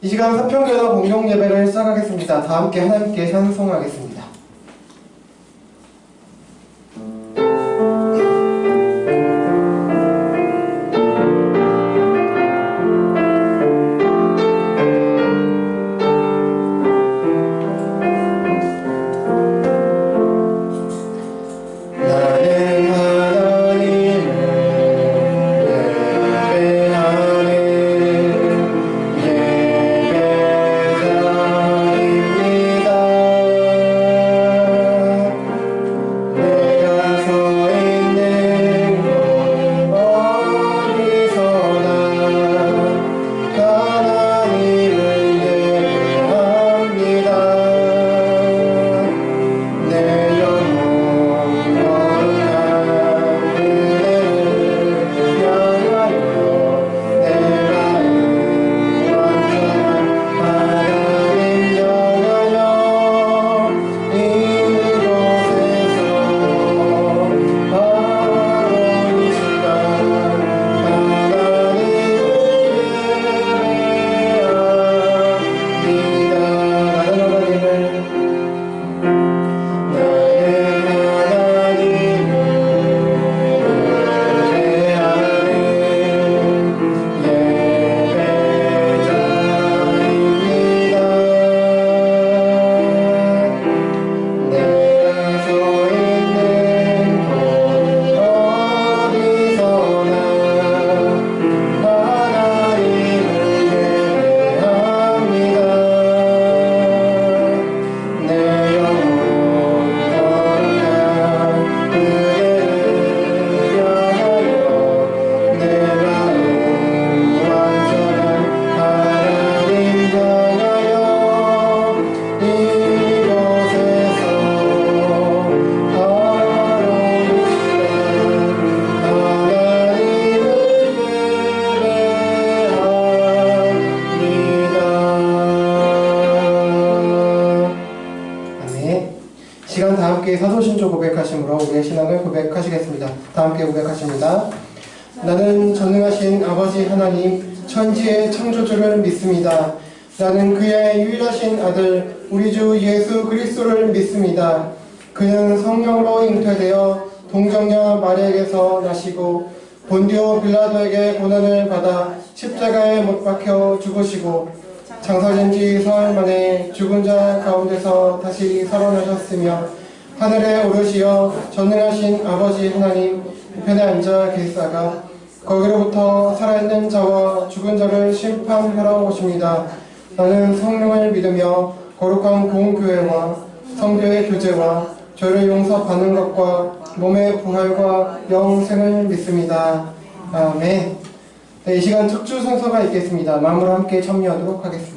이 시간 사평교도 공동 예배를 시작하겠습니다. 다 함께 하나님께 찬송하겠습니다. 사도신조 고백하심으로 우리의 신앙을 고백하시겠습니다. 다 함께 고백하십니다. 나는 전능하신 아버지 하나님 천지의 창조주를 믿습니다. 나는 그의 유일하신 아들 우리 주 예수 그리스도를 믿습니다. 그는 성령으로 잉태되어 동정녀 마리아에게서 나시고 본디오 빌라도에게 고난을 받아 십자가에 못 박혀 죽으시고 장사된 지 사흘 만에 죽은 자 가운데서 다시 살아나셨으며 하늘에 오르시어 전능하신 아버지 하나님 우편에 앉아 계시다가 거기로부터 살아있는 자와 죽은 자를 심판하러 오십니다. 나는 성령을 믿으며 거룩한 공교회와 성도의 교제와 죄를 용서받는 것과 몸의 부활과 영생을 믿습니다. 아멘. 네, 이 시간 특주 순서가 있겠습니다. 마음으로 함께 참여하도록 하겠습니다.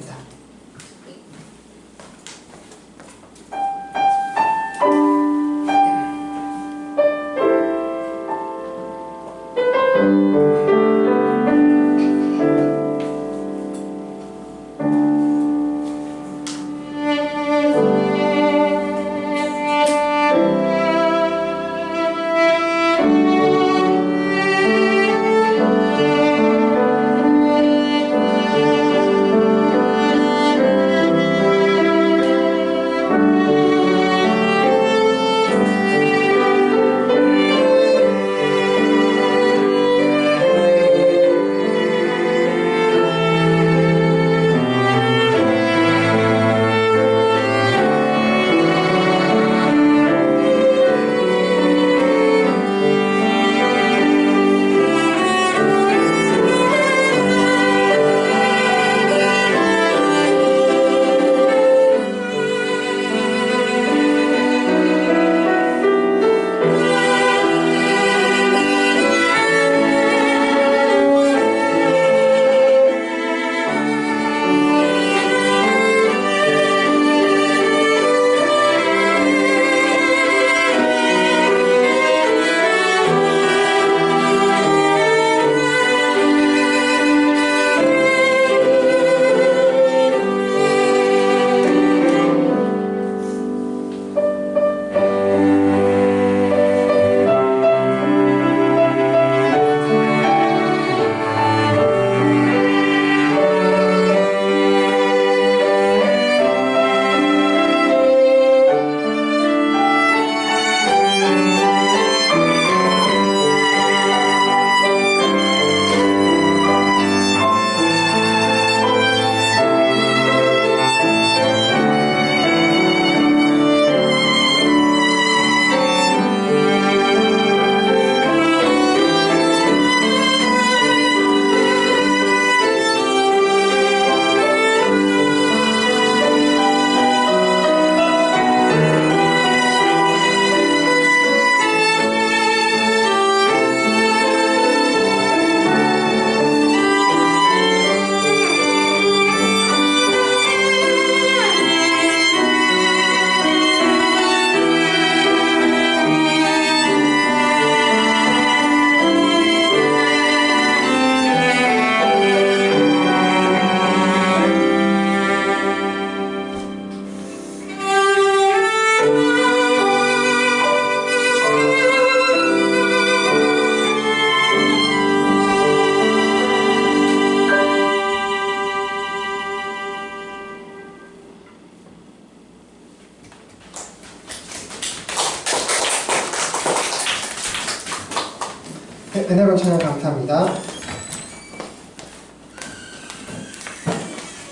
은혜로운 찬양 감사합니다.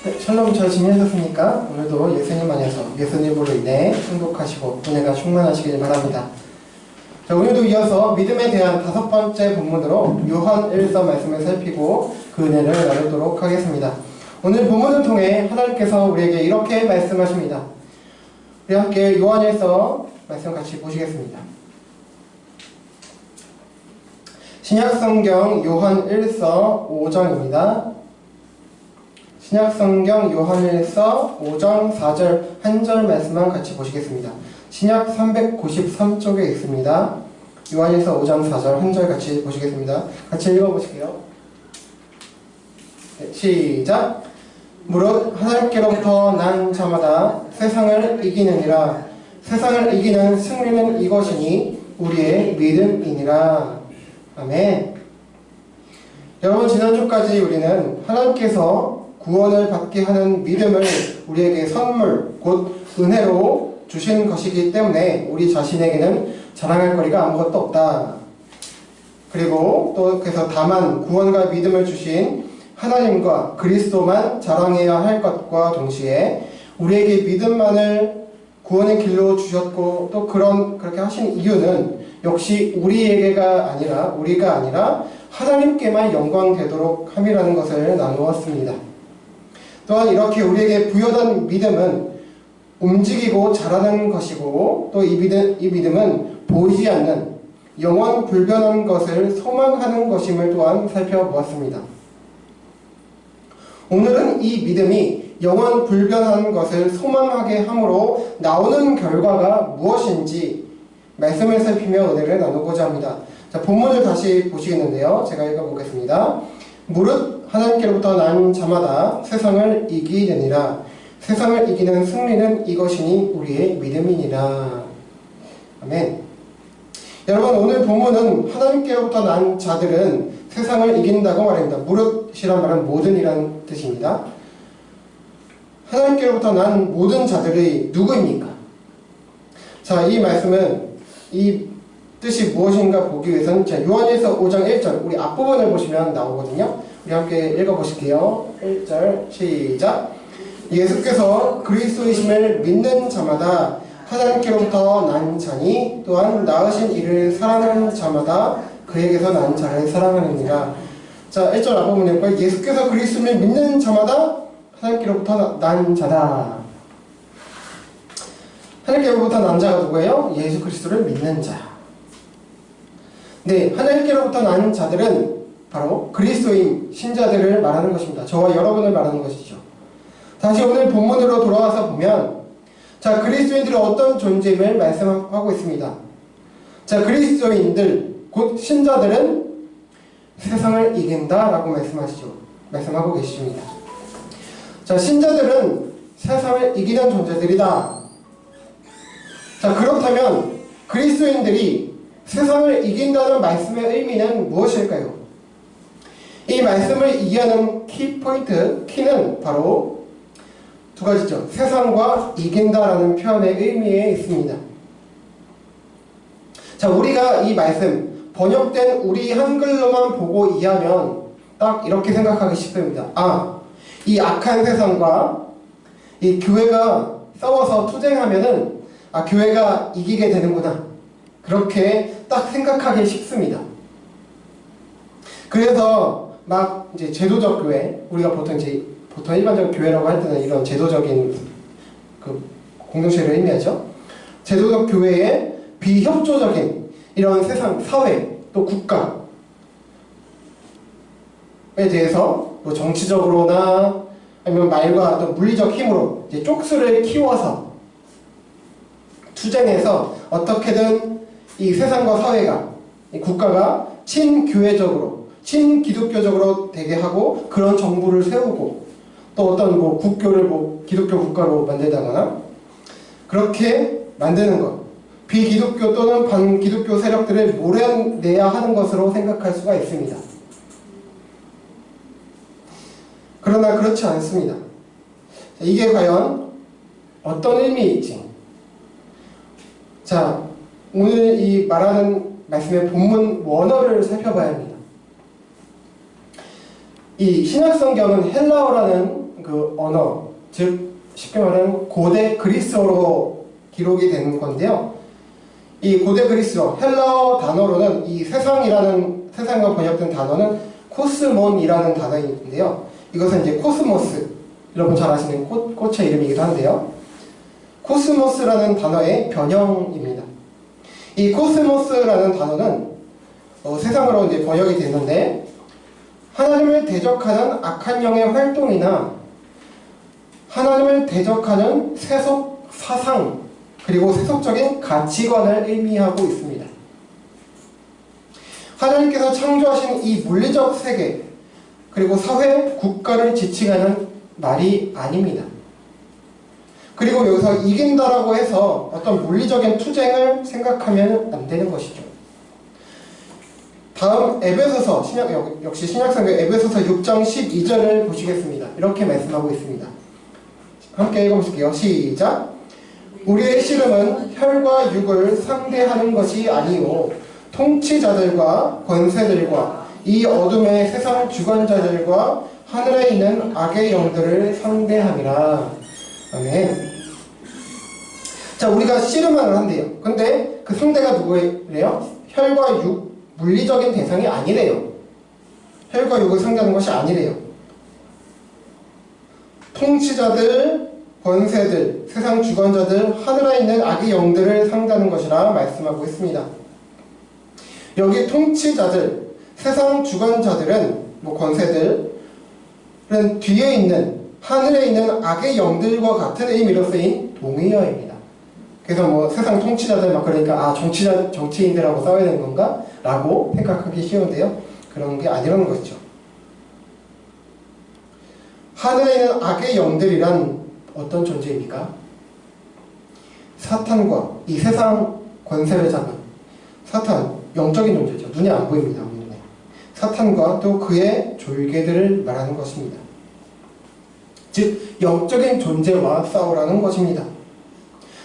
네, 샬롬 잘 지내셨습니까? 오늘도 예수님 안에서 예수님으로 인해 행복하시고 은혜가 충만하시길 바랍니다. 자, 오늘도 이어서 믿음에 대한 5번째 본문으로 요한 1서 말씀을 살피고 그 은혜를 나누도록 하겠습니다. 오늘 본문을 통해 하나님께서 우리에게 이렇게 말씀하십니다. 우리 함께 요한 1서 말씀 같이 보시겠습니다. 신약성경 요한 1서 5장입니다. 신약성경 요한 1서 5장 4절 한 절 말씀만 같이 보시겠습니다. 신약 393쪽에 있습니다. 요한 1서 5장 4절 한 절 같이 보시겠습니다. 같이 읽어보실게요. 네, 시작! 무릇 하나님께로부터 난 자마다 세상을 이기느니라. 세상을 이기는 승리는 이것이니 우리의 믿음이니라. 아멘. 여러분, 지난주까지 우리는 하나님께서 구원을 받게 하는 믿음을 우리에게 선물, 곧 은혜로 주신 것이기 때문에 우리 자신에게는 자랑할 거리가 아무것도 없다. 그리고 또 그래서 다만 구원과 믿음을 주신 하나님과 그리스도만 자랑해야 할 것과 동시에 우리에게 믿음만을 구원의 길로 주셨고 또 그렇게 하신 이유는 역시 우리가 아니라 하나님께만 영광되도록 함이라는 것을 나누었습니다. 또한 이렇게 우리에게 부여된 믿음은 움직이고 자라는 것이고 또 이 믿음은 보이지 않는 영원 불변한 것을 소망하는 것임을 또한 살펴보았습니다. 오늘은 이 믿음이 영원 불변한 것을 소망하게 함으로 나오는 결과가 무엇인지 말씀을 살피며 은혜를 나누고자 합니다. 자, 본문을 다시 보시겠는데요. 제가 읽어보겠습니다. 무릇 하나님께로부터 난 자마다 세상을 이기느니라. 세상을 이기는 승리는 이것이니 우리의 믿음이니라. 아멘. 여러분, 오늘 본문은 하나님께로부터 난 자들은 세상을 이긴다고 말합니다. 무릇이란 말은 모든이라는 뜻입니다. 하나님께로부터 난 모든 자들이 누구입니까? 자, 이 말씀은 이 뜻이 무엇인가 보기 위해서는 요한일서 5장 1절 우리 앞부분을 보시면 나오거든요. 우리 함께 읽어보실게요. 1절 시작! 예수께서 그리스도이심을 믿는 자마다 하나님께로부터 난 자니 또한 낳으신 이를 사랑하는 자마다 그에게서 난 자를 사랑하느니라. 자, 1절 앞부분에 볼까요? 예수께서 그리스도를 믿는 자마다 하나님께로부터 난 자다. 하나님께로부터 난 자가 누구예요? 예수 그리스도를 믿는 자. 네, 하나님께로부터 난 자들은 바로 그리스도인 신자들을 말하는 것입니다. 저와 여러분을 말하는 것이죠. 다시 오늘 본문으로 돌아와서 보면 자, 그리스도인들은 어떤 존재임을 말씀하고 있습니다. 자, 그리스도인들 곧 신자들은 세상을 이긴다라고 말씀하고 계십니다. 자, 신자들은 세상을 이기는 존재들이다. 자, 그렇다면 그리스도인들이 세상을 이긴다는 말씀의 의미는 무엇일까요? 이 말씀을 이해하는 키는 바로 두 가지죠. 세상과 이긴다라는 표현의 의미에 있습니다. 자, 우리가 이 말씀 번역된 우리 한글로만 보고 이해하면 딱 이렇게 생각하기 쉽습니다. 아, 이 악한 세상과 이 교회가 싸워서 투쟁하면은 아, 교회가 이기게 되는구나. 그렇게 딱 생각하기 쉽습니다. 그래서 막 이제 제도적 교회, 우리가 보통 일반적인 교회라고 할 때는 이런 제도적인 그 공동체를 의미하죠. 제도적 교회의 비협조적인 이런 세상, 사회, 또 국가에 대해서 뭐 정치적으로나 아니면 말과 또 물리적 힘으로 이제 쪽수를 키워서 투쟁해서 어떻게든 이 세상과 사회가, 이 국가가 친교회적으로, 친기독교적으로 되게 하고 그런 정부를 세우고 또 어떤 뭐 국교를 뭐 기독교 국가로 만들다거나 그렇게 만드는 것, 비기독교 또는 반기독교 세력들을 몰아내야 하는 것으로 생각할 수가 있습니다. 그러나 그렇지 않습니다. 이게 과연 어떤 의미일지, 자, 오늘 이 말하는 말씀의 본문 원어를 살펴봐야 합니다. 이 신약성경은 헬라어라는 그 언어, 즉 쉽게 말하면 고대 그리스어로 기록이 되는 건데요. 이 고대 그리스어, 헬라어 단어로는 이 세상과 번역된 단어는 코스몬이라는 단어인데요. 이것은 이제 코스모스, 여러분 잘 아시는 꽃의 이름이기도 한데요. 코스모스라는 단어의 변형입니다. 이 코스모스라는 단어는 세상으로 이제 번역이 됐는데, 하나님을 대적하는 악한 영의 활동이나 하나님을 대적하는 세속 사상, 그리고 세속적인 가치관을 의미하고 있습니다. 하나님께서 창조하신 이 물리적 세계, 그리고 사회, 국가를 지칭하는 말이 아닙니다. 그리고 여기서 이긴다라고 해서 어떤 물리적인 투쟁을 생각하면 안 되는 것이죠. 다음 에베소서, 역시 신약성경 에베소서 6장 12절을 보시겠습니다. 이렇게 말씀하고 있습니다. 함께 읽어보실게요. 시작. 우리의 씨름은 혈과 육을 상대하는 것이 아니요 통치자들과 권세들과 이 어둠의 세상 주관자들과 하늘에 있는 악의 영들을 상대함이라. 아멘. 자, 우리가 씨름을 한대요. 근데 그 상대가 누구래요? 혈과 육, 물리적인 대상이 아니래요. 혈과 육을 상대하는 것이 아니래요. 통치자들, 권세들, 세상 주관자들, 하늘에 있는 악의 영들을 상대하는 것이라 말씀하고 있습니다. 여기 통치자들, 세상 주관자들은, 권세들은 뒤에 있는, 하늘에 있는 악의 영들과 같은 의미로 쓰인 동의어입니다. 그래서 세상 통치자들 그러니까 정치인들하고 싸워야 되는 건가? 라고 생각하기 쉬운데요. 그런 게 아니라는 것이죠. 하늘에 있는 악의 영들이란 어떤 존재입니까? 사탄과 이 세상 권세를 잡은 사탄, 영적인 존재죠. 눈에 안 보입니다. 우리 눈에. 사탄과 또 그의 졸개들을 말하는 것입니다. 즉 영적인 존재와 싸우라는 것입니다.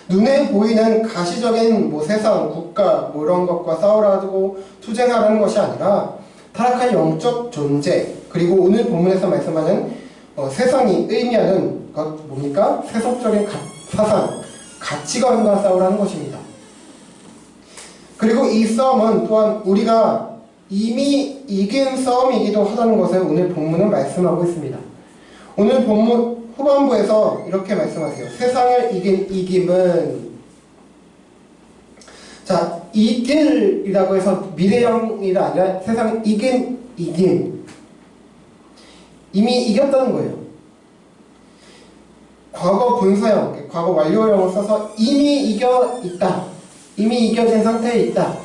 눈에 보이는 가시적인 세상, 국가 이런 것과 싸우라고 투쟁하라는 것이 아니라 타락한 영적 존재, 그리고 오늘 본문에서 말씀하는 세상이 의미하는 것 뭡니까? 세속적인 사상, 가치관과 싸우라는 것입니다. 그리고 이 싸움은 또한 우리가 이미 이긴 싸움이기도 하다는 것을 오늘 본문은 말씀하고 있습니다. 오늘 본문 후반부에서 이렇게 말씀하세요. 세상을 이긴 이김은, 자, 이길이라고 해서 미래형이 아니라 세상을 이긴 이김, 이미 이겼다는 거예요. 과거 분사형, 과거 완료형을 써서 이미 이겨 있다, 이미 이겨진 상태에 있다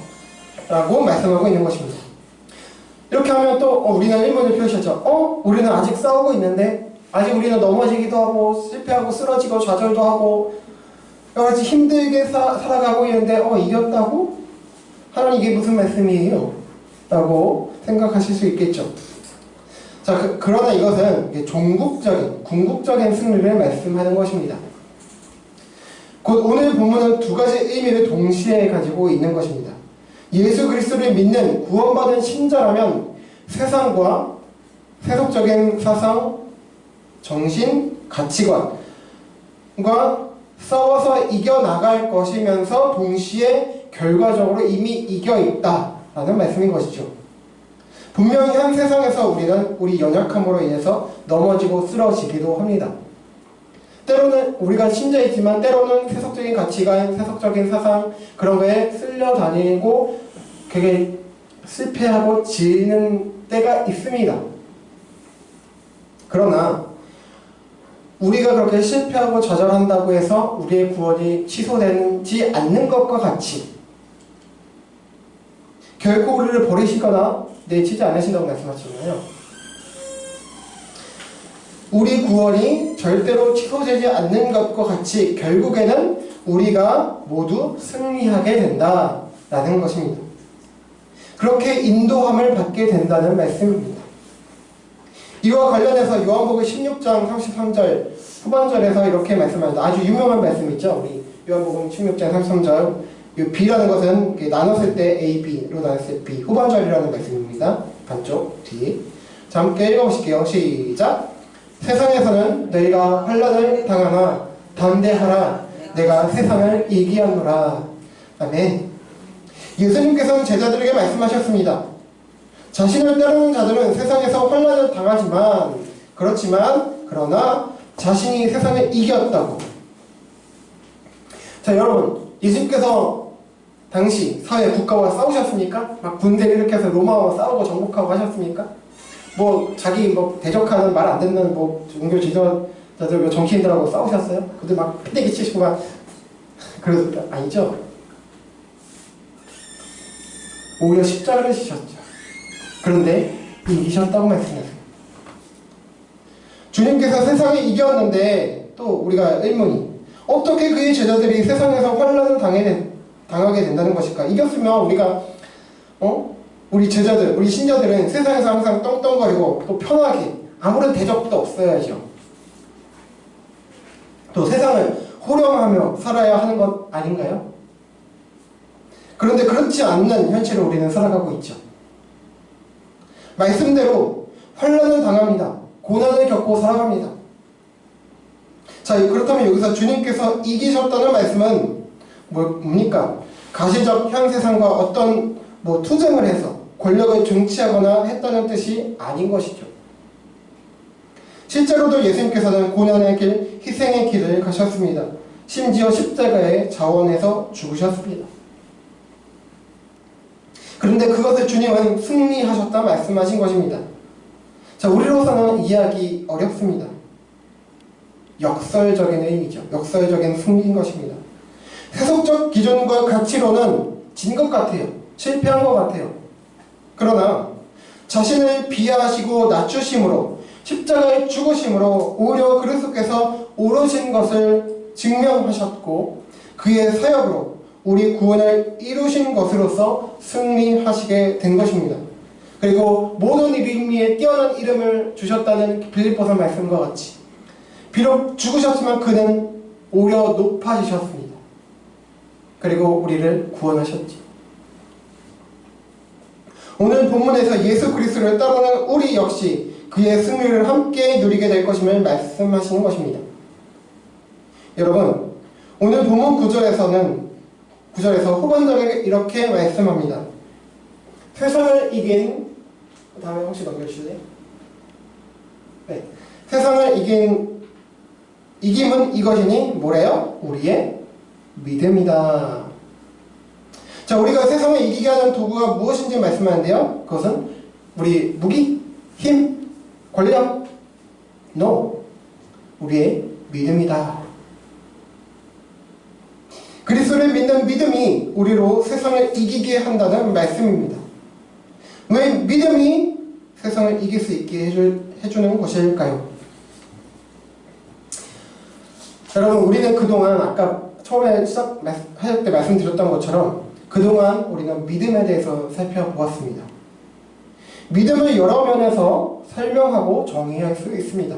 라고 말씀하고 있는 것입니다. 이렇게 하면 또 우리는 의문을 표시하죠. 우리는 아직 싸우고 있는데, 아직 우리는 넘어지기도 하고 실패하고 쓰러지고 좌절도 하고 여러 가지 힘들게 살아가고 있는데 이겼다고? 하나님 이게 무슨 말씀이에요? 라고 생각하실 수 있겠죠. 자, 그러나 이것은 종국적인, 궁극적인 승리를 말씀하는 것입니다. 곧 오늘 본문은 두 가지 의미를 동시에 가지고 있는 것입니다. 예수 그리스도를 믿는 구원받은 신자라면 세상과 세속적인 사상, 정신, 가치관과 싸워서 이겨나갈 것이면서 동시에 결과적으로 이미 이겨있다라는 말씀인 것이죠. 분명히 한 세상에서 우리는 우리 연약함으로 인해서 넘어지고 쓰러지기도 합니다. 때로는 우리가 신자이지만 때로는 세속적인 가치관, 세속적인 사상 그런 거에 쓸려다니고 그게 실패하고 지는 때가 있습니다. 그러나 우리가 그렇게 실패하고 좌절한다고 해서 우리의 구원이 취소되지 않는 것과 같이 결코 우리를 버리시거나 내치지 않으신다고 말씀하셨잖아요. 우리 구원이 절대로 취소되지 않는 것과 같이 결국에는 우리가 모두 승리하게 된다라는 것입니다. 그렇게 인도함을 받게 된다는 말씀입니다. 이와 관련해서 요한복음 16장 33절 후반절에서 이렇게 말씀합니다. 아주 유명한 말씀 있죠. 우리 요한복음 16장 33절. 이 B라는 것은 나눴을 때 A, B로 나눴을 때 B. 후반절이라는 말씀입니다. 반쪽 뒤. 자, 함께 읽어보실게요. 시작. 세상에서는 너희가 환난을 당하나 담대하라. 내가 세상을 이기었노라. 아멘. 예수님께서는 제자들에게 말씀하셨습니다. 자신을 따르는 자들은 세상에서 환난을 당하지만 그러나 자신이 세상을 이겼다고. 자, 여러분, 예수님께서 당시 사회 국가와 싸우셨습니까? 막 군대를 일으켜서 로마와 싸우고 정복하고 하셨습니까? 뭐 자기 뭐 대적하는 말 안 듣는 뭐 종교 지도자들 정치인들하고 싸우셨어요? 그들 막 패대기 치시고 막 그러셨다. 아니죠? 오히려 십자가를 지셨죠. 그런데 이기셨다고 말씀하세요. 주님께서 세상을 이겼는데 또 우리가 의문이, 어떻게 그의 제자들이 세상에서 환난을 당하게 된다는 것일까? 이겼으면 우리가 우리 제자들, 우리 신자들은 세상에서 항상 떵떵거리고 또 편하게 아무런 대적도 없어야죠. 또 세상을 호령하며 살아야 하는 것 아닌가요? 그런데 그렇지 않는 현실을 우리는 살아가고 있죠. 말씀대로 환난을 당합니다. 고난을 겪고 살아갑니다. 자, 그렇다면 여기서 주님께서 이기셨다는 말씀은 뭡니까? 가시적 현 세상과 어떤 투쟁을 해서 권력을 쟁취하거나 했다는 뜻이 아닌 것이죠. 실제로도 예수님께서는 고난의 길, 희생의 길을 가셨습니다. 심지어 십자가에 자원해서 죽으셨습니다. 그런데 그것을 주님은 승리하셨다 말씀하신 것입니다. 자, 우리로서는 이해하기 어렵습니다. 역설적인 의미죠. 역설적인 승리인 것입니다. 세속적 기준과 가치로는 진 것 같아요. 실패한 것 같아요. 그러나 자신을 비하하시고 낮추심으로, 십자가의 죽으심으로 오히려 그리스도께서 오르신 것을 증명하셨고 그의 사역으로 우리 구원을 이루신 것으로서 승리하시게 된 것입니다. 그리고 모든 이름 위에 뛰어난 이름을 주셨다는 빌립보서 말씀과 같이 비록 죽으셨지만 그는 오히려 높아지셨습니다. 그리고 우리를 구원하셨지. 오늘 본문에서 예수 그리스도를 따르는 우리 역시 그의 승리를 함께 누리게 될 것임을 말씀하시는 것입니다. 여러분, 오늘 본문 구절에서 후반절에 이렇게 말씀합니다. 세상을 이긴, 다음에 혹시 넘겨주실래요? 네. 세상을 이김은 이것이니 뭐래요? 우리의 믿음이다. 자, 우리가 세상을 이기게 하는 도구가 무엇인지 말씀하는데요. 그것은 우리 무기, 힘, 권력? No. 우리의 믿음이다. 그리스도를 믿는 믿음이 우리로 세상을 이기게 한다는 말씀입니다. 왜 믿음이 세상을 이길 수 있게 해주는 것일까요? 여러분, 우리는 그동안 아까 처음에 시작할 때 말씀드렸던 것처럼 그동안 우리는 믿음에 대해서 살펴보았습니다. 믿음을 여러 면에서 설명하고 정의할 수 있습니다.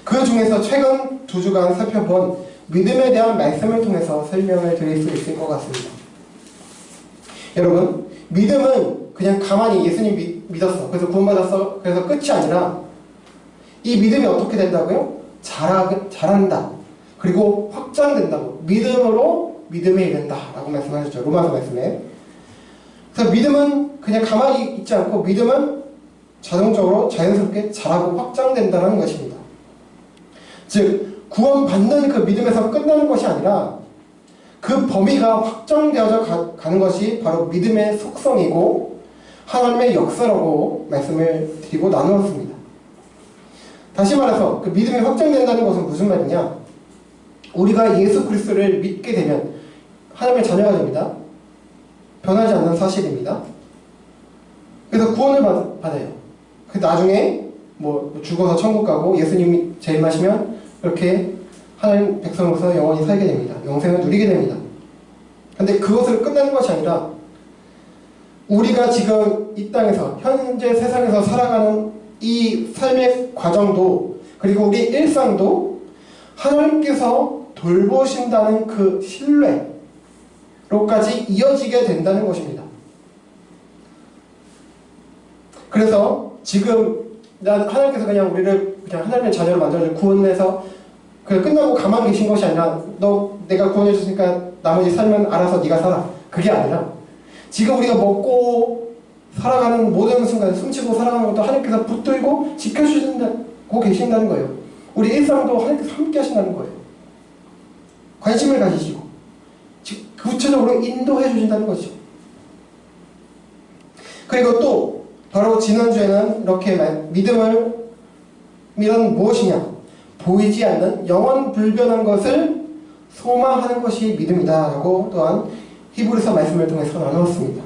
그 중에서 최근 2주간 살펴본 믿음에 대한 말씀을 통해서 설명을 드릴 수 있을 것 같습니다. 여러분, 믿음은 그냥 가만히 예수님 믿었어, 그래서 구원받았어, 그래서 끝이 아니라 이 믿음이 어떻게 된다고요? 자란다. 그리고 확장된다고. 믿음으로 믿음에 이른다 라고 말씀하셨죠. 로마서 말씀에. 그래서 믿음은 그냥 가만히 있지 않고 믿음은 자동적으로 자연스럽게 자라고 확장된다는 것입니다. 즉 구원받는 그 믿음에서 끝나는 것이 아니라 그 범위가 확장되어져 가는 것이 바로 믿음의 속성이고 하나님의 역사라고 말씀을 드리고 나누었습니다. 다시 말해서 그 믿음이 확장된다는 것은 무슨 말이냐? 우리가 예수 그리스도를 믿게 되면 하나님의 자녀가 됩니다. 변하지 않는 사실입니다. 그래서 구원을 받아요. 그 나중에 죽어서 천국 가고 예수님이 재림하시면 그렇게 하나님 백성으로서 영원히 살게 됩니다. 영생을 누리게 됩니다. 근데 그것으로 끝나는 것이 아니라 우리가 지금 이 땅에서 현재 세상에서 살아가는 이 삶의 과정도 그리고 우리 일상도 하나님께서 돌보신다는 그 신뢰로까지 이어지게 된다는 것입니다. 그래서 지금 하나님께서 그냥 우리를 그냥 하나님의 자녀로 만들어서 구원해서 그냥 끝나고 가만히 계신 것이 아니라 너 내가 구원해 줬으니까 나머지 삶은 알아서 네가 살아. 그게 아니라 지금 우리가 먹고 살아가는 모든 순간 숨쉬고 살아가는 것도 하나님께서 붙들고 지켜주신다고 계신다는 거예요. 우리 일상도 하나님께서 함께 하신다는 거예요. 관심을 가지시고 구체적으로 인도해 주신다는 거죠. 그리고 또 바로 지난주에는 이렇게 믿음은 무엇이냐? 보이지 않는 영원 불변한 것을 소망하는 것이 믿음이다 라고 또한 히브리서 말씀을 통해서 나누었습니다.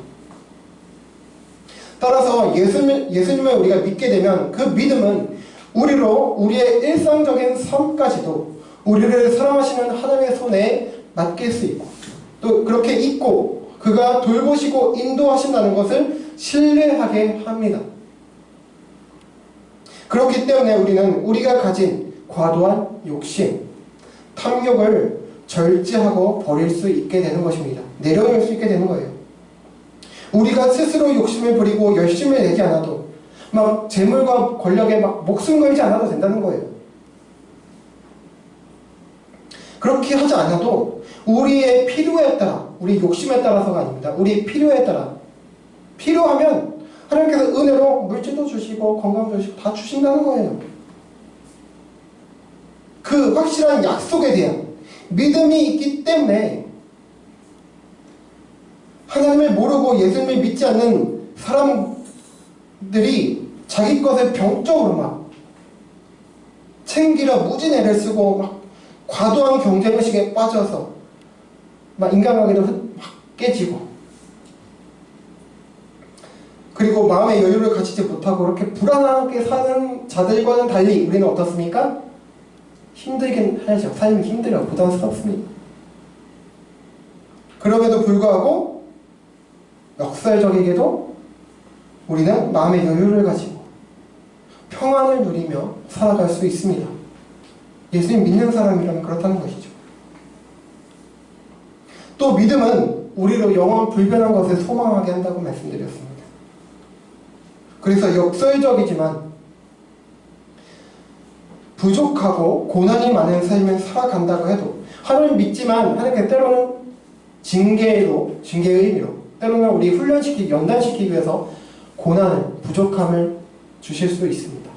따라서 예수님을 우리가 믿게 되면 그 믿음은 우리의 일상적인 삶까지도 우리를 사랑하시는 하나님의 손에 맡길 수 있고 또 그렇게 있고 그가 돌보시고 인도하신다는 것을 신뢰하게 합니다. 그렇기 때문에 우리는 우리가 가진 과도한 욕심, 탐욕을 절제하고 버릴 수 있게 되는 것입니다. 내려놓을 수 있게 되는 거예요. 우리가 스스로 욕심을 부리고 열심을 내지 않아도 막 재물과 권력에 막 목숨 걸지 않아도 된다는 거예요. 그렇게 하지 않아도 우리의 필요에 따라, 우리 욕심에 따라서가 아닙니다. 우리 필요에 따라 필요하면 하나님께서 은혜로 물질도 주시고 건강도 주시고 다 주신다는 거예요. 그 확실한 약속에 대한 믿음이 있기 때문에 하나님을 모르고 예수님을 믿지 않는 사람들이 자기 것을 병적으로 막 챙기려 무진 애를 쓰고 막 과도한 경쟁의식에 빠져서 막 인간관계도 막 깨지고 그리고 마음의 여유를 가지지 못하고 그렇게 불안하게 사는 자들과는 달리 우리는 어떻습니까? 힘들긴 하죠. 삶이 힘들어요. 부담스럽습니다. 그럼에도 불구하고 역설적이게도 우리는 마음의 여유를 가지고 평안을 누리며 살아갈 수 있습니다. 예수님 믿는 사람이라면 그렇다는 것이죠. 또 믿음은 우리로 영원 불변한 것을 소망하게 한다고 말씀드렸습니다. 그래서 역설적이지만 부족하고 고난이 많은 삶을 살아간다고 해도 하나님 믿지만 하나님께 때로는 징계의 의미로 때로는 우리 연단시키기 위해서 고난을, 부족함을 주실 수 있습니다.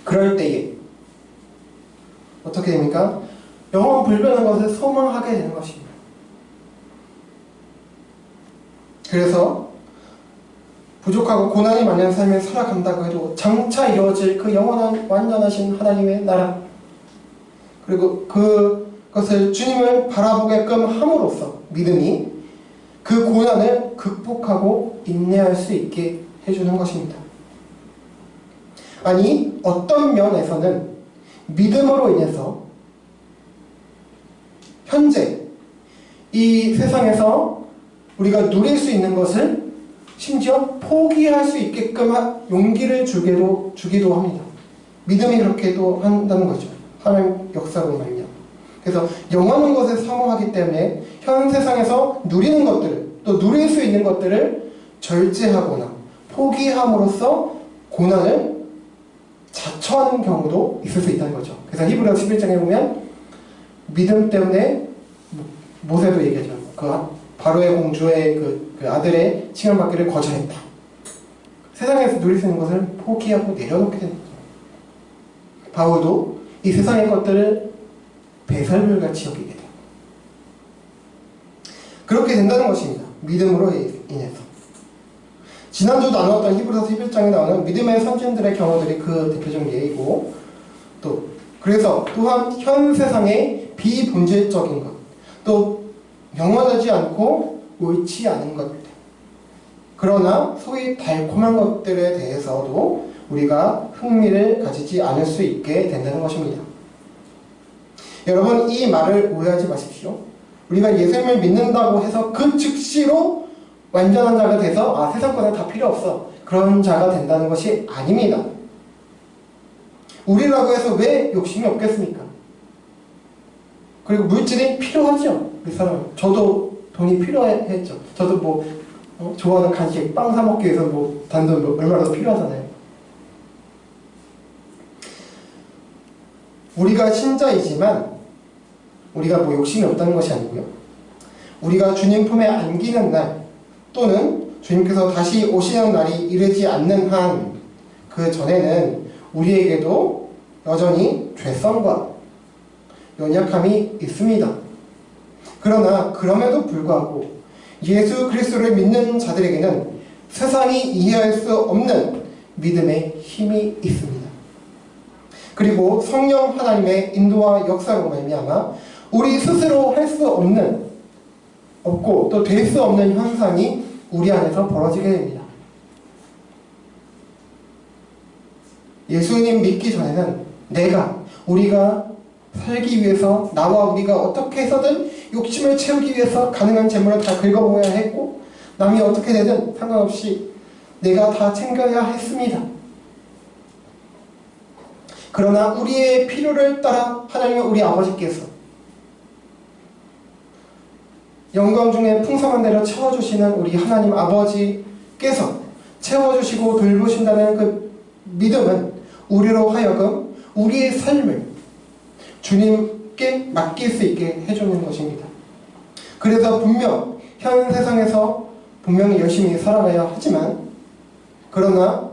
그럴 때에 어떻게 됩니까? 영원 불변한 것을 소망하게 되는 것입니다. 그래서 부족하고 고난이 많은 삶을 살아간다고 해도 장차 이루어질 그 영원한 완전하신 하나님의 나라 그리고 그것을 주님을 바라보게끔 함으로써 믿음이 그 고난을 극복하고 인내할 수 있게 해주는 것입니다. 아니 어떤 면에서는 믿음으로 인해서 현재 이 세상에서 우리가 누릴 수 있는 것을 심지어 포기할 수 있게끔 용기를 주기도 합니다. 믿음이 그렇게도 한다는 거죠. 하나님 역사로 말이야. 그래서 영원한 것을 사모하기 때문에 현 세상에서 누리는 것들을 또 누릴 수 있는 것들을 절제하거나 포기함으로써 고난을 자처하는 경우도 있을 수 있다는 거죠. 그래서 히브리서 11장에 보면 믿음 때문에 모세도 얘기하죠. 바로의 공주의 그 아들의 칭함받기를 거절했다. 세상에서 누릴 수 있는 것을 포기하고 내려놓게 됩니다. 바울도 이 세상의 것들을 배설물같이 여기게 됩니다. 그렇게 된다는 것입니다. 믿음으로 인해서. 지난주 나눴던 히브리서 11장에 나오는 믿음의 선진들의 경우들이 그 대표적인 예이고 그래서 또한 현 세상의 비본질적인 것 또 영원하지 않고 옳지 않은 것들 그러나 소위 달콤한 것들에 대해서도 우리가 흥미를 가지지 않을 수 있게 된다는 것입니다. 여러분 이 말을 오해하지 마십시오. 우리가 예수님을 믿는다고 해서 그 즉시로 완전한 자가 돼서 세상 것은 다 필요 없어 그런 자가 된다는 것이 아닙니다. 우리라고 해서 왜 욕심이 없겠습니까? 그리고 물질이 필요하죠. 우리 사람 저도 돈이 필요했죠. 저도 좋아하는 간식, 빵 사 먹기 위해서 단돈 얼마나 더 필요하잖아요. 우리가 신자이지만 우리가 욕심이 없다는 것이 아니고요. 우리가 주님 품에 안기는 날 또는 주님께서 다시 오시는 날이 이르지 않는 한 그 전에는 우리에게도 여전히 죄성과 연약함이 있습니다. 그러나 그럼에도 불구하고 예수 그리스도를 믿는 자들에게는 세상이 이해할 수 없는 믿음의 힘이 있습니다. 그리고 성령 하나님의 인도와 역사로 말미암아 우리 스스로 할 수 없고 또 될 수 없는 현상이 우리 안에서 벌어지게 됩니다. 예수님 믿기 전에는 우리가 살기 위해서 나와 우리가 어떻게 해서든 욕심을 채우기 위해서 가능한 재물을 다 긁어모아야 했고 남이 어떻게 되든 상관없이 내가 다 챙겨야 했습니다. 그러나 우리의 필요를 따라 하나님은 우리 아버지께서 영광 중에 풍성한 대로 채워주시는 우리 하나님 아버지께서 채워주시고 돌보신다는 그 믿음은 우리로 하여금 우리의 삶을 주님께 맡길 수 있게 해주는 것입니다. 그래서 분명 현 세상에서 분명히 열심히 살아가야 하지만 그러나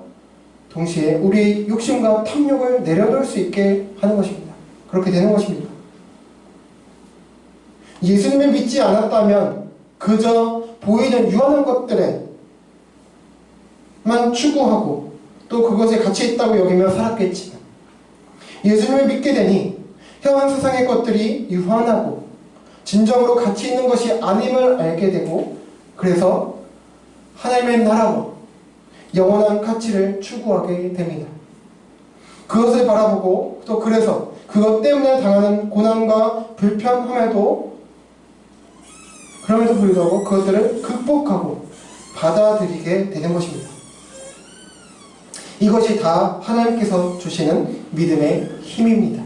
동시에 우리의 욕심과 탐욕을 내려놓을 수 있게 하는 것입니다. 그렇게 되는 것입니다. 예수님을 믿지 않았다면 그저 보이는 유한한 것들에만 추구하고 또 그것에 가치 있다고 여기며 살았겠지만 예수님을 믿게 되니 현 세상의 것들이 유한하고 진정으로 가치 있는 것이 아님을 알게 되고 그래서 하나님의 나라와 영원한 가치를 추구하게 됩니다. 그것을 바라보고 또 그래서 그것 때문에 당하는 고난과 불편함에도 그럼에도 불구하고 그것들을 극복하고 받아들이게 되는 것입니다. 이것이 다 하나님께서 주시는 믿음의 힘입니다.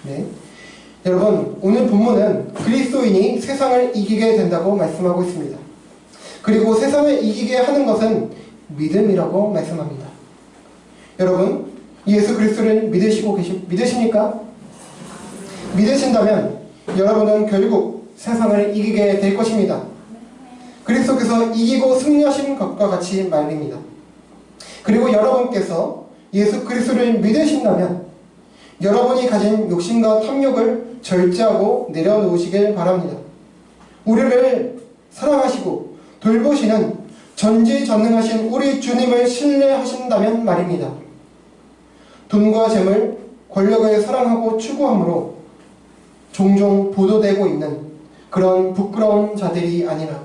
네. 여러분, 오늘 본문은 그리스도인이 세상을 이기게 된다고 말씀하고 있습니다. 그리고 세상을 이기게 하는 것은 믿음이라고 말씀합니다. 여러분, 예수 그리스도를 믿으십니까? 믿으신다면 여러분은 결국 세상을 이기게 될 것입니다. 그리스도께서 이기고 승리하신 것과 같이 말입니다. 그리고 여러분께서 예수 그리스도를 믿으신다면 여러분이 가진 욕심과 탐욕을 절제하고 내려놓으시길 바랍니다. 우리를 사랑하시고 돌보시는 전지전능하신 우리 주님을 신뢰하신다면 말입니다. 돈과 재물, 권력을 사랑하고 추구함으로 종종 보도되고 있는 그런 부끄러운 자들이 아니라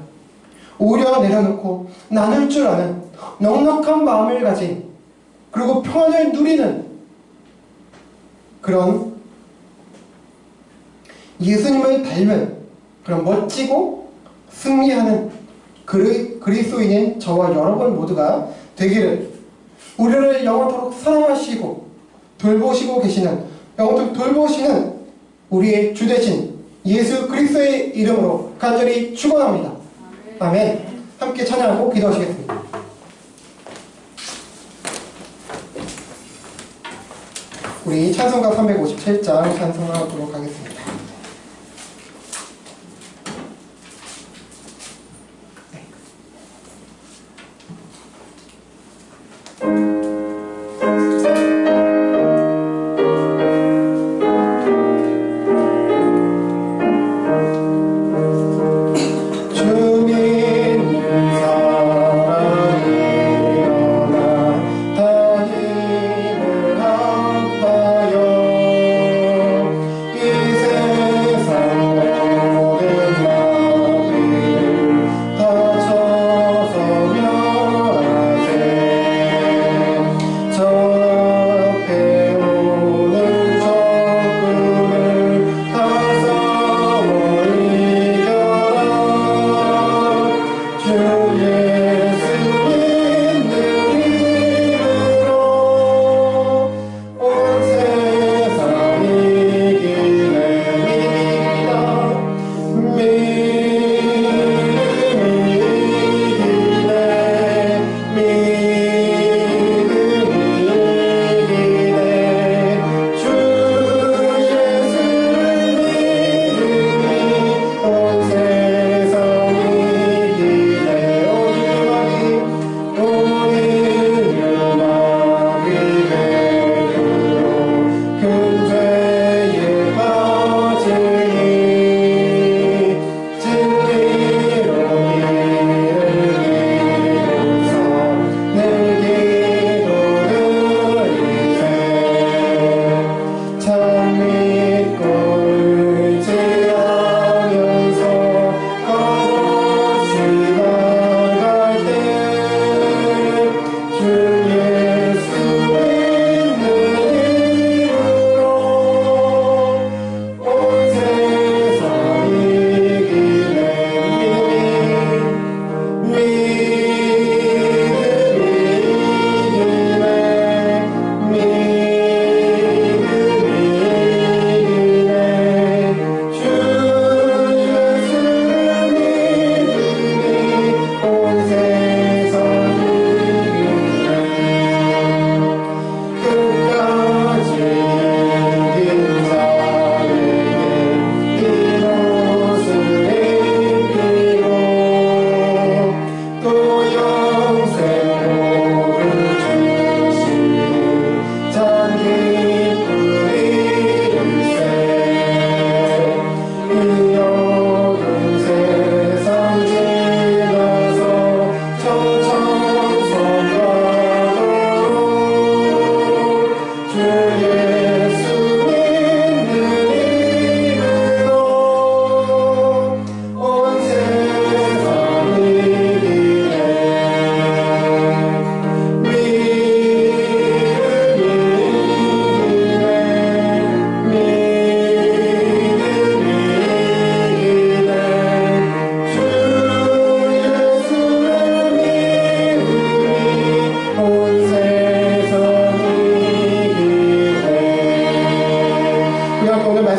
오히려 내려놓고 나눌 줄 아는 넉넉한 마음을 가진 그리고 평안을 누리는 그런 예수님을 닮은 그런 멋지고 승리하는 그리스도인인 저와 여러분 모두가 되기를 우리를 영원토록 사랑하시고 돌보시고 계시는 영원토록 돌보시는 우리의 주 되신 예수 그리스도의 이름으로 간절히 축원합니다. 아멘. 함께 찬양하고 기도하시겠습니다. 우리 찬송가 357장 찬송하도록 하겠습니다. 이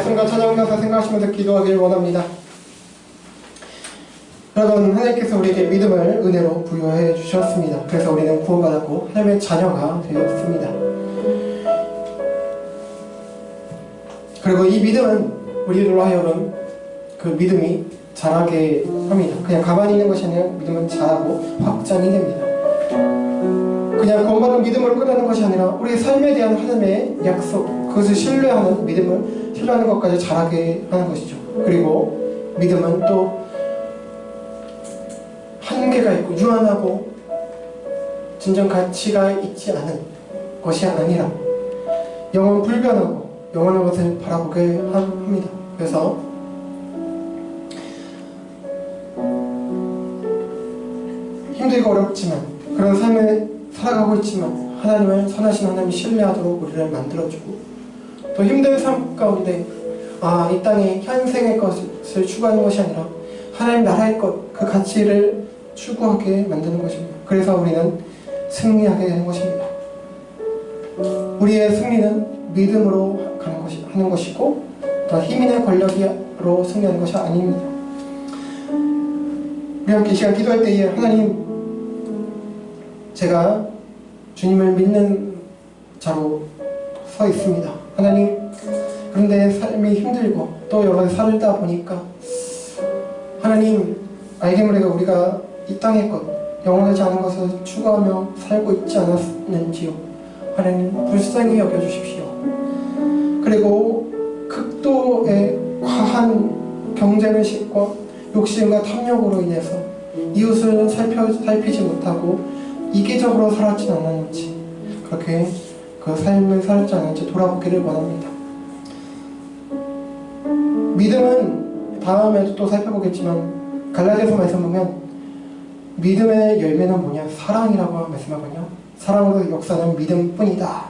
말씀과 찬양 가사 생각하시면서 기도하길 원합니다. 여러분, 하나님께서 우리에게 믿음을 은혜로 부여해 주셨습니다. 그래서 우리는 구원받았고 하나님의 자녀가 되었습니다. 그리고 이 믿음은 우리들로 하여금 그 믿음이 자라게 합니다. 그냥 가만히 있는 것이 아니라 믿음은 자라고 확장이 됩니다. 그냥 구원받은 믿음으로 끝나는 것이 아니라 우리의 삶에 대한 하나님의 약속, 그것을 신뢰하는 믿음을 신뢰하는 것까지 자라게 하는 것이죠. 그리고 믿음은 또 한계가 있고 유한하고 진정 가치가 있지 않은 것이 아니라 영원 불변하고 영원한 것을 바라보게 합니다. 그래서 힘들고 어렵지만 그런 삶을 살아가고 있지만 하나님을 선하신 하나님을 신뢰하도록 우리를 만들어주고 또 힘든 삶 가운데 이 땅의 현생의 것을 추구하는 것이 아니라 하나님 나라의 것, 그 가치를 추구하게 만드는 것입니다. 그래서 우리는 승리하게 되는 것입니다. 우리의 승리는 믿음으로 하는 것이고 또 힘이나 권력으로 승리하는 것이 아닙니다. 우리 함께 이 시간 기도할 때에 하나님, 제가 주님을 믿는 자로 서 있습니다. 하나님, 그런데 삶이 힘들고 또 여러 가지 살다 보니까 하나님, 알게 모르게 우리가 이 땅의 것, 영원하지 않은 것을 추구하며 살고 있지 않았는지요. 하나님, 불쌍히 여겨주십시오. 그리고 극도의 과한 경쟁의식과 욕심과 탐욕으로 인해서 이웃을 살피지 못하고 이기적으로 살았지 않았는지, 그렇게 그 삶을 살았지 않았는지 돌아보기를 원합니다. 믿음은 다음에도 또 살펴보겠지만 갈라디아서 말씀 보면 믿음의 열매는 뭐냐? 사랑이라고 말씀하거든요. 사랑으로 역사는 믿음뿐이다.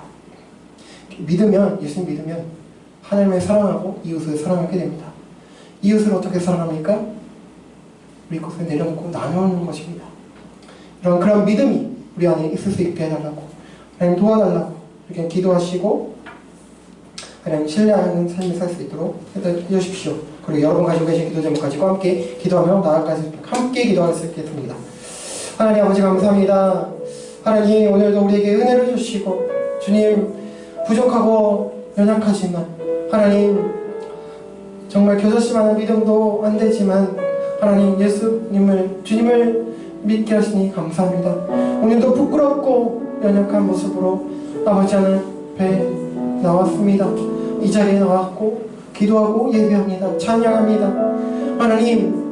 믿으면, 예수님 믿으면 하나님을 사랑하고 이웃을 사랑하게 됩니다. 이웃을 어떻게 사랑합니까? 우리 것을 내려놓고 나누는 것입니다. 그런 믿음이 우리 안에 있을 수 있게 해달라고, 하나님 도와달라고 이렇게 기도하시고 하나님 신뢰하는 삶을 살 수 있도록 해주십시오. 그리고 여러분 가지고 계신 기도 제목 가지고 함께 기도하며 나아가서 함께 기도할 수 있겠습니다. 하나님 아버지 감사합니다. 하나님, 오늘도 우리에게 은혜를 주시고 주님, 부족하고 연약하지만 하나님 정말 겨자씨만한 믿음도 안 되지만 하나님, 예수님을, 주님을 믿게 하시니 감사합니다. 오늘도 부끄럽고 연약한 모습으로 아버지 앞에 나왔습니다. 이 자리에 나왔고 기도하고 예배합니다. 찬양합니다. 하나님,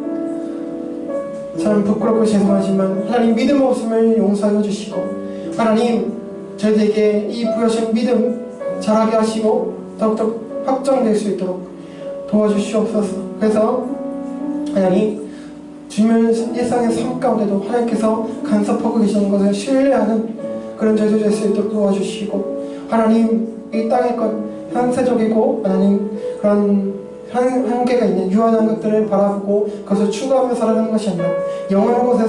참 부끄럽고 죄송하지만 하나님, 믿음 없음을 용서해 주시고 하나님, 저희에게 이 부여신 믿음 자라게 하시고 더욱더 확정될 수 있도록 도와주시옵소서. 그래서 하나님, 주님의 일상의 삶 가운데도 하나님께서 간섭하고 계시는 것을 신뢰하는 그런 저희들 될 수 있도록 도와주시고 하나님, 이 땅의 것 현세적이고 하나님 그런 한계가 있는 유한한 것들을 바라보고 그것을 추구하며 살아가는 것이 아니라 영원한 곳에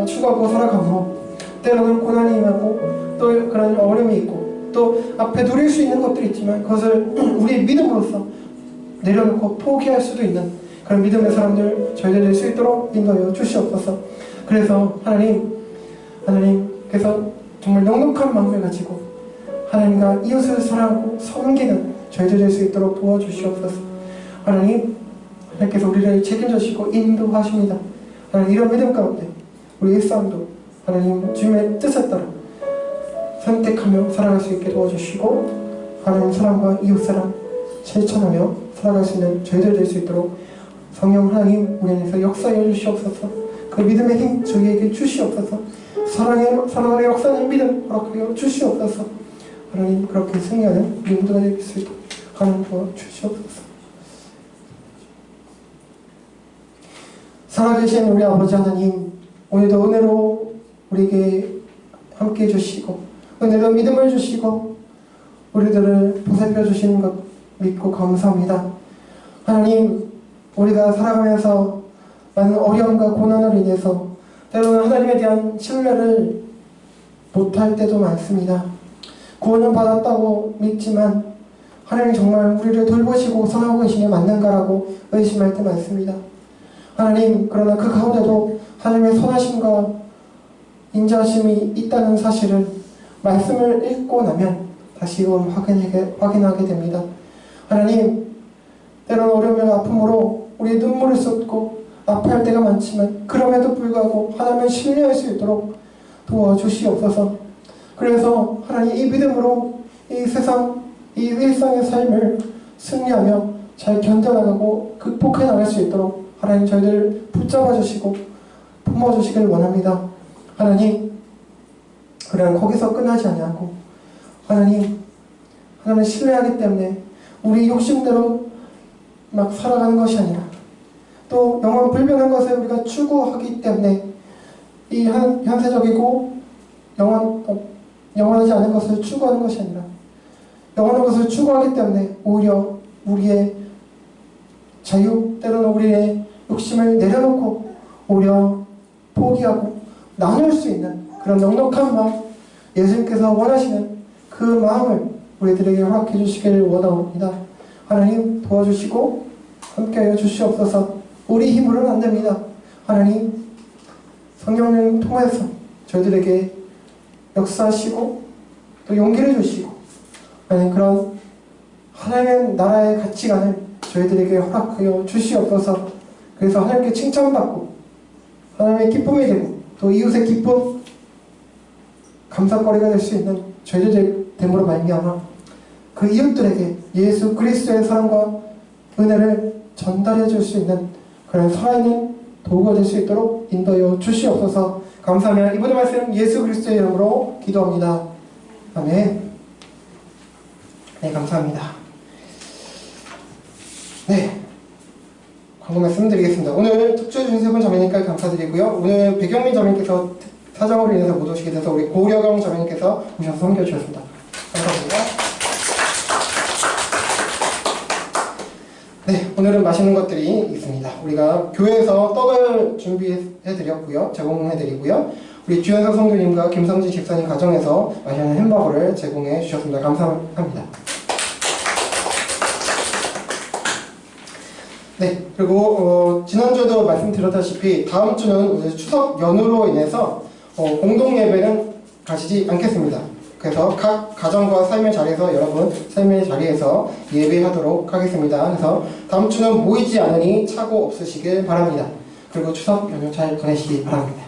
추구하고 살아가므로 때로는 고난이 임하고 또 그런 어려움이 있고 또 앞에 누릴 수 있는 것들이 있지만 그것을 우리의 믿음으로써 내려놓고 포기할 수도 있는 그런 믿음의 사람들 저희들 될 수 있도록 인도하여 주시옵소서. 그래서 하나님께서 정말 넉넉한 마음을 가지고 하나님과 이웃을 사랑하고 섬기는 저희들 될 수 있도록 도와주시옵소서. 하나님께서 우리를 책임져주시고 인도하십니다. 하나님, 이런 믿음 가운데 우리 일상도 하나님 주님의 뜻에 따라 선택하며 살아갈 수 있게 도와주시고 하나님 사랑과 이웃사랑 실천하며 살아갈 수 있는 저희들 될 수 있도록 성령 하나님 우리 안에서 역사해 주시옵소서. 그 믿음의 힘 저희에게 주시옵소서. 사랑의 역사는 믿음 허락하여 주시옵소서. 하나님, 그렇게 승리하는 믿음도가 될 수 있도록 하나님 도와주시옵소서. 살아계신 우리 아버지 하나님, 오늘도 은혜로 우리에게 함께 해주시고 은혜로 믿음을 주시고 우리들을 보살펴 주시는 것 믿고 감사합니다. 하나님, 우리가 살아가면서 많은 어려움과 고난으로 인해서 때로는 하나님에 대한 신뢰를 못할 때도 많습니다. 구원을 받았다고 믿지만 하나님 정말 우리를 돌보시고 선하고 계시니 맞는가라고 의심할 때 많습니다. 하나님, 그러나 그 가운데도 하나님의 선하심과 인자하심이 있다는 사실을 말씀을 읽고 나면 다시금 확인하게 됩니다. 하나님, 때로는 어려움과 아픔으로 우리의 눈물을 쏟고 아파할 때가 많지만 그럼에도 불구하고 하나님을 신뢰할 수 있도록 도와주시옵소서. 그래서 하나님, 이 믿음으로 이 세상, 이 일상의 삶을 승리하며 잘 견뎌나가고 극복해 나갈 수 있도록 하나님 저희들 붙잡아 주시고 품어주시길 원합니다. 하나님, 그냥 거기서 끝나지 아니하고 하나님을 신뢰하기 때문에 우리 욕심대로 막 살아가는 것이 아니라 또 영원 불변한 것을 우리가 추구하기 때문에 이 현세적이고 영원하지 않은 것을 추구하는 것이 아니라 영원한 것을 추구하기 때문에 오히려 우리의 자유, 때로는 우리의 욕심을 내려놓고 오히려 포기하고 나눌 수 있는 그런 넉넉한 마음, 예수님께서 원하시는 그 마음을 우리들에게 허락해 주시기를 원합니다. 하나님, 도와주시고 함께하여 주시옵소서. 우리 힘으로는 안 됩니다. 하나님, 성령님 통해서 저희들에게 역사하시고 또 용기를 주시고 하나님, 그런 하나님의 나라의 가치관을 저희들에게 허락하여 주시옵소서. 그래서 하나님께 칭찬받고 하나님의 기쁨이 되고 또 이웃의 기쁨, 감사거리가 될 수 있는 저희들 됨으로 말미암아 그 이웃들에게 예수 그리스도의 사랑과 은혜를 전달해 줄 수 있는 그런 살아있는 도구가 될 수 있도록 인도하여 주시옵소서. 감사하며 이번의 말씀 예수 그리스도의 이름으로 기도합니다. 아멘. 네, 감사합니다. 네, 광고 말씀 드리겠습니다. 오늘 특주해 주신 세 분 자매님까지 감사드리고요. 오늘 백영민 자매님께서 사정으로 인해서 못 오시게 돼서 우리 고려경 자매님께서 오셔서 섬겨주셨습니다. 감사합니다. 네, 오늘은 맛있는 것들이 있습니다. 우리가 교회에서 떡을 준비해드렸고요. 제공해드리고요. 우리 주현석 성도님과 김성진 집사님 가정에서 맛있는 햄버거를 제공해 주셨습니다. 감사합니다. 네, 그리고 지난주에도 말씀드렸다시피 다음 주는 추석 연휴로 인해서 공동 예배는 가지지 않겠습니다. 그래서 각 가정과 삶의 자리에서 여러분 삶의 자리에서 예배하도록 하겠습니다. 그래서 다음 주는 모이지 않으니 차고 없으시길 바랍니다. 그리고 추석 연휴 잘 보내시기 바랍니다.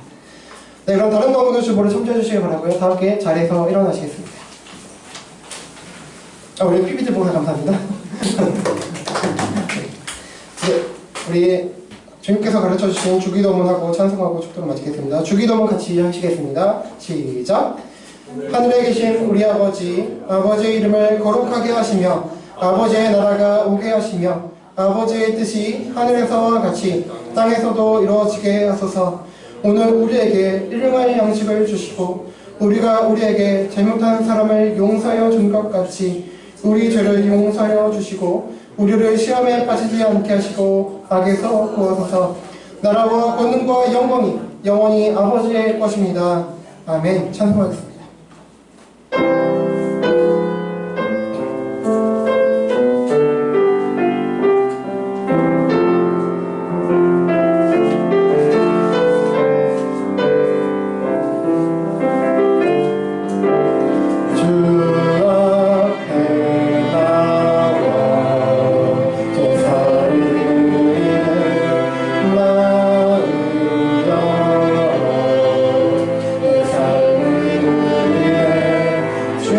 네, 그럼 다른 가문의 주보를 참조해 주시기 바라고요. 다 함께 자리에서 일어나시겠습니다. 우리 PPT 보고 감사합니다. 네, 우리 주님께서 가르쳐 주신 주기도문하고 찬송하고 축도를 마치겠습니다. 주기도문 같이 하시겠습니다. 시작. 하늘에 계신 우리 아버지, 아버지의 이름을 거룩하게 하시며 아버지의 나라가 오게 하시며 아버지의 뜻이 하늘에서와 같이 땅에서도 이루어지게 하소서. 오늘 우리에게 일용할 양식을 주시고 우리가 우리에게 잘못한 사람을 용서하여 준 것 같이 우리 죄를 용서하여 주시고 우리를 시험에 빠지지 않게 하시고 악에서 구하소서. 나라와 권능과 영광이 영원히 아버지의 것입니다. 아멘. 찬송하겠습니다. 주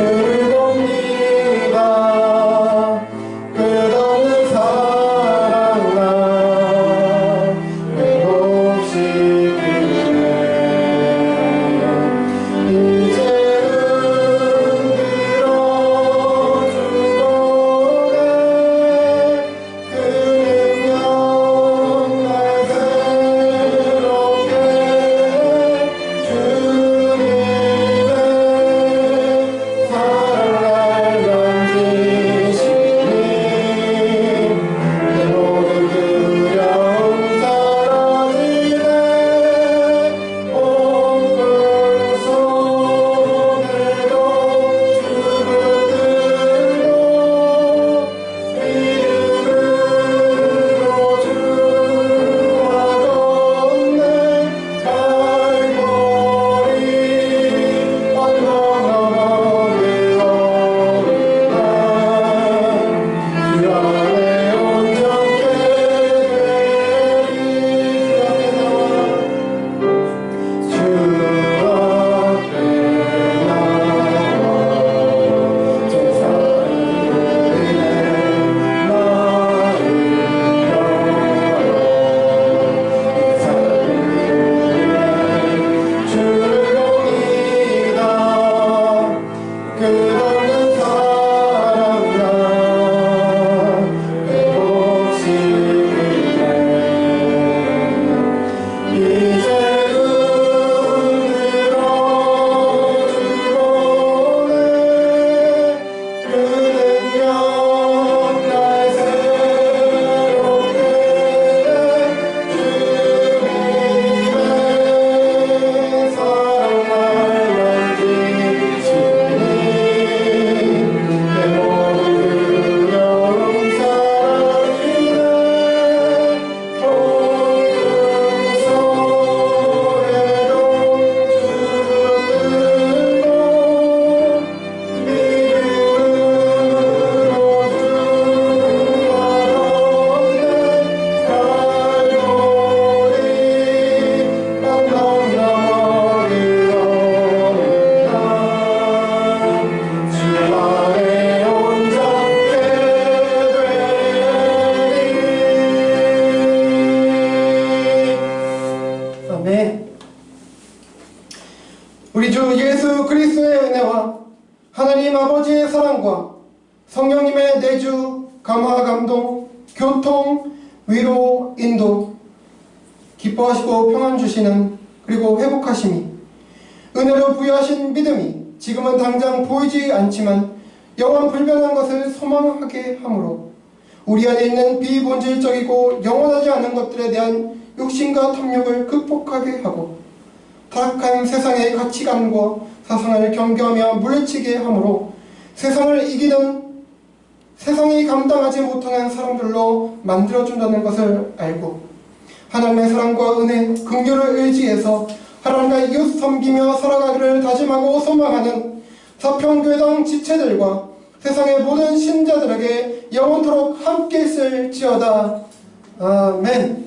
성령님의 내주, 감화, 감동, 교통, 위로, 인도, 기뻐하시고 평안 주시는, 그리고 회복하심이, 은혜로 부여하신 믿음이 지금은 당장 보이지 않지만 영원 불변한 것을 소망하게 하므로 우리 안에 있는 비본질적이고 영원하지 않은 것들에 대한 욕심과 탐욕을 극복하게 하고 타락한 세상의 가치관과 사상을 경계하며 물리치게 하므로 세상을 이기는, 세상이 감당하지 못하는 사람들로 만들어준다는 것을 알고 하나님의 사랑과 은혜, 긍휼을 의지해서 하나님과 이웃 섬기며 살아가기를 다짐하고 소망하는 사평교회당 지체들과 세상의 모든 신자들에게 영원토록 함께 있을지어다. 아멘.